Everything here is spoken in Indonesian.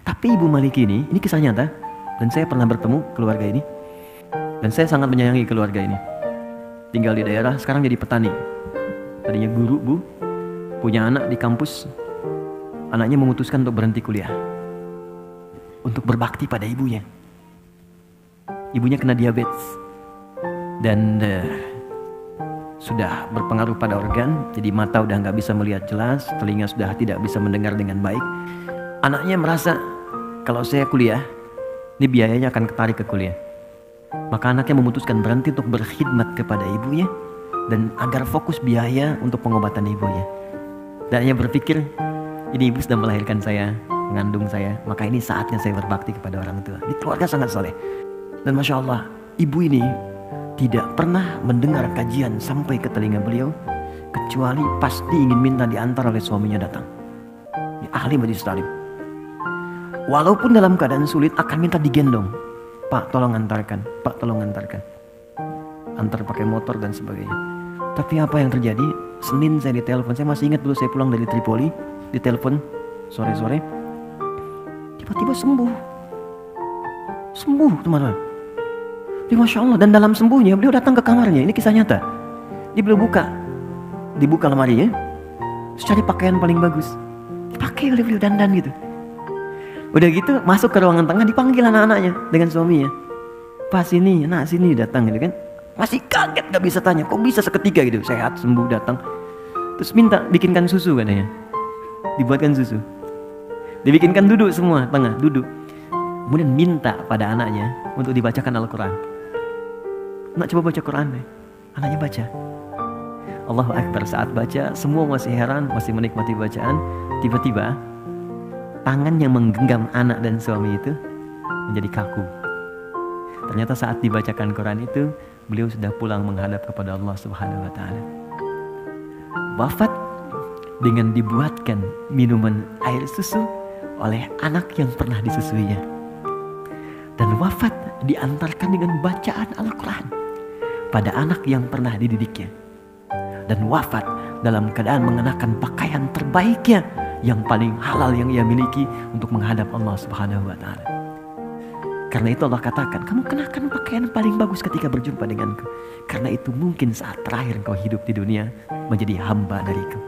Tapi Ibu Maliki ini kisah nyata. Dan saya pernah bertemu keluarga ini. Dan saya sangat menyayangi keluarga ini. Tinggal di daerah, sekarang jadi petani. Tadinya guru, Bu. Punya anak di kampus. Anaknya memutuskan untuk berhenti kuliah. Untuk berbakti pada ibunya. Ibunya kena diabetes. Dan sudah berpengaruh pada organ. Jadi mata udah gak bisa melihat jelas. Telinga sudah tidak bisa mendengar dengan baik. Anaknya merasa, kalau saya kuliah, ini biayanya akan ketarik ke kuliah. Maka anaknya memutuskan berhenti untuk berkhidmat kepada ibunya. Dan agar fokus biaya untuk pengobatan ibunya. Dan hanya berpikir, ini ibu sudah melahirkan saya, mengandung saya, maka ini saatnya saya berbakti kepada orang tua. Ini keluarga sangat soleh. Dan Masya Allah, ibu ini tidak pernah mendengar kajian sampai ke telinga beliau, kecuali pasti ingin minta diantar oleh suaminya datang. Ini ahli majelis taklim. Walaupun dalam keadaan sulit akan minta digendong. Pak tolong antarkan, Pak tolong antarkan. Antar pakai motor dan sebagainya. Tapi apa yang terjadi? Senin saya ditelepon, saya masih ingat dulu saya pulang dari Tripoli, ditelepon sore-sore. Tiba-tiba sembuh. Sembuh teman-teman. Jadi Masya Allah, dan dalam sembuhnya beliau datang ke kamarnya, ini kisah nyata. Dia beliau dibuka lemarinya, terus cari pakaian paling bagus. Dipakai oleh beliau, dandan gitu. Udah gitu masuk ke ruangan tengah, dipanggil anak-anaknya dengan suaminya. Pas sini, nak sini, datang gitu kan. Masih kaget gak bisa tanya, kok bisa seketika gitu, sehat, sembuh, datang. Terus minta bikinkan susu katanya. Dibuatkan susu. Dibikinkan duduk semua, tengah, duduk. Kemudian minta pada anaknya untuk dibacakan Al-Quran. Nak coba baca Quran deh. Anaknya baca. Allahu Akbar, saat baca semua masih heran, masih menikmati bacaan. Tiba-tiba tangan yang menggenggam anak dan suami itu menjadi kaku. Ternyata saat dibacakan Quran itu beliau sudah pulang menghadap kepada Allah Subhanahu wa Ta'ala. Wafat dengan dibuatkan minuman air susu oleh anak yang pernah disusuinya. Dan wafat diantarkan dengan bacaan Al-Quran pada anak yang pernah dididiknya. Dan wafat dalam keadaan mengenakan pakaian terbaiknya yang paling halal yang ia miliki untuk menghadap Allah Subhanahu wa Ta'ala. Karena itu Allah katakan, kamu kenakan pakaian paling bagus ketika berjumpa denganku. Karena itu mungkin saat terakhir engkau hidup di dunia menjadi hamba dariku.